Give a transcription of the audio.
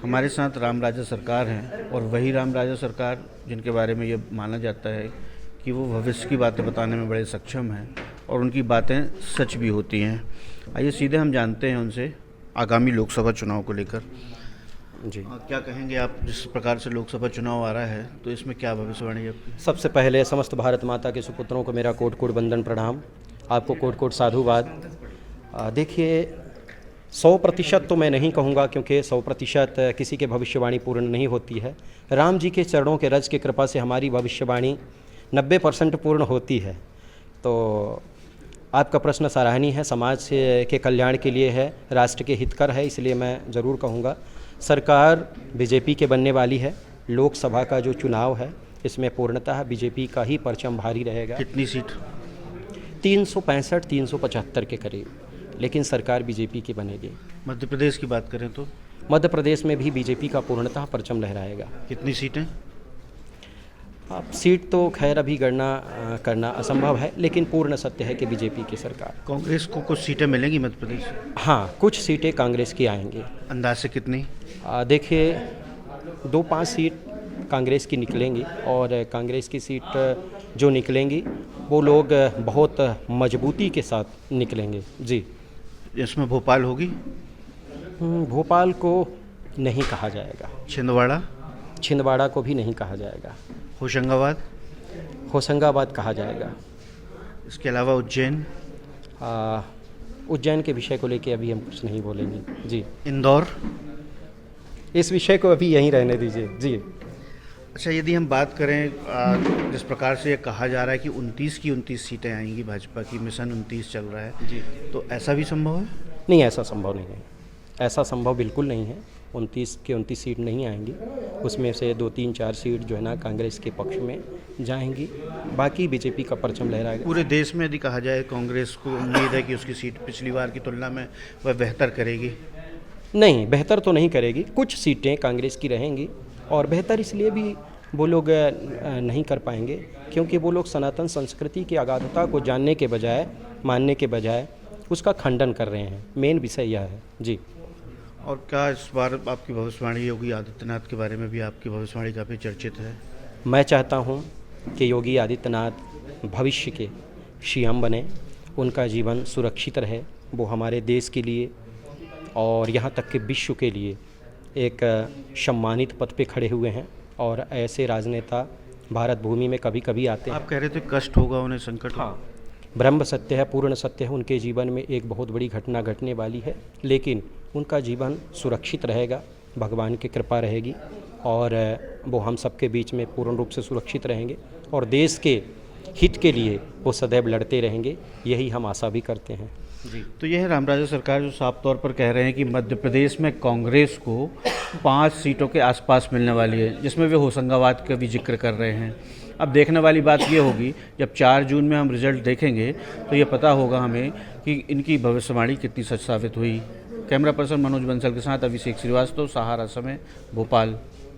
हमारे साथ राम राजा सरकार हैं और वही राम राजा सरकार जिनके बारे में ये माना जाता है कि वो भविष्य की बातें बताने में बड़े सक्षम हैं और उनकी बातें सच भी होती हैं। आइए सीधे हम जानते हैं उनसे आगामी लोकसभा चुनाव को लेकर। जी, क्या कहेंगे आप, जिस प्रकार से लोकसभा चुनाव आ रहा है तो इसमें क्या भविष्यवाणी है आपकी? सबसे पहले समस्त भारत माता के सुपुत्रों को मेरा कोटि कोटि वंदन प्रणाम। आपको कोटि कोटि साधुवाद। देखिए, 100% तो मैं नहीं कहूँगा, क्योंकि 100% किसी के भविष्यवाणी पूर्ण नहीं होती है। राम जी के चरणों के रज की कृपा से हमारी भविष्यवाणी 90% पूर्ण होती है। तो आपका प्रश्न सराहनीय है, समाज के कल्याण के लिए है, राष्ट्र के हितकर है, इसलिए मैं ज़रूर कहूँगा सरकार बीजेपी के बनने वाली है। लोकसभा का जो चुनाव है इसमें पूर्णतः बीजेपी का ही परचम भारी रहेगा। कितनी सीट? 365-375 के करीब, लेकिन सरकार बीजेपी की बनेगी। मध्य प्रदेश की बात करें तो? मध्य प्रदेश में भी बीजेपी का पूर्णतः परचम लहराएगा। कितनी सीटें? अब सीट तो खैर अभी गणना करना असंभव है, लेकिन पूर्ण सत्य है कि बीजेपी की सरकार। कांग्रेस को कुछ सीटें मिलेंगी मध्य प्रदेश? हाँ, कुछ सीटें कांग्रेस की आएंगी। अंदाज से कितनी? देखिए, 2-5 सीट कांग्रेस की निकलेंगी, और कांग्रेस की सीट जो निकलेंगी वो लोग बहुत मजबूती के साथ निकलेंगे। जी। इसमें भोपाल होगी? भोपाल को नहीं कहा जाएगा। छिंदवाड़ा? छिंदवाड़ा को भी नहीं कहा जाएगा। होशंगाबाद? होशंगाबाद कहा जाएगा। इसके अलावा उज्जैन? उज्जैन के विषय को लेके अभी हम कुछ नहीं बोलेंगे। जी। इंदौर? इस विषय को अभी यहीं रहने दीजिए। जी। अच्छा, यदि हम बात करें जिस प्रकार से ये कहा जा रहा है कि 29 की 29 सीटें आएंगी, भाजपा की मिशन 29 चल रहा है जी, तो ऐसा भी संभव है? नहीं, ऐसा संभव नहीं है। ऐसा संभव बिल्कुल नहीं है। 29 की 29 सीट नहीं आएंगी, उसमें से 2-3-4 सीट जो है ना कांग्रेस के पक्ष में जाएंगी, बाकी बीजेपी का परचम लहराएगा। पूरे देश में यदि कहा जाए, कांग्रेस को उम्मीद है कि उसकी सीट पिछली बार की तुलना में वह बेहतर करेगी? नहीं, बेहतर तो नहीं करेगी। कुछ सीटें कांग्रेस की रहेंगी, और बेहतर इसलिए भी वो लोग नहीं कर पाएंगे क्योंकि वो लोग सनातन संस्कृति की अगाधता को जानने के बजाय, मानने के बजाय उसका खंडन कर रहे हैं। मेन विषय यह है। जी। और क्या इस बार आपकी भविष्यवाणी योगी आदित्यनाथ के बारे में भी आपकी भविष्यवाणी काफ़ी चर्चित है? मैं चाहता हूं कि योगी आदित्यनाथ भविष्य के सीएम बने, उनका जीवन सुरक्षित रहे, वो हमारे देश के लिए और यहाँ तक कि विश्व के लिए एक सम्मानित पद पे खड़े हुए हैं, और ऐसे राजनेता भारत भूमि में कभी कभी आते हैं। आप कह रहे थे कष्ट होगा उन्हें, संकट होगा। हाँ, ब्रह्म सत्य है, पूर्ण सत्य है, उनके जीवन में एक बहुत बड़ी घटना घटने वाली है, लेकिन उनका जीवन सुरक्षित रहेगा, भगवान की कृपा रहेगी, और वो हम सबके बीच में पूर्ण रूप से सुरक्षित रहेंगे, और देश के हित के लिए वो सदैव लड़ते रहेंगे, यही हम आशा भी करते हैं। जी। तो यह है राम राजा सरकार जो साफ तौर पर कह रहे हैं कि मध्य प्रदेश में कांग्रेस को 5 सीटों के आसपास मिलने वाली है, जिसमें वे होशंगाबाद का भी जिक्र कर रहे हैं। अब देखने वाली बात ये होगी, जब 4 जून में हम रिजल्ट देखेंगे तो ये पता होगा हमें कि इनकी भविष्यवाणी कितनी सच साबित हुई। कैमरा पर्सन मनोज बंसल के साथ अभिषेक श्रीवास्तव, सहारा समय, भोपाल।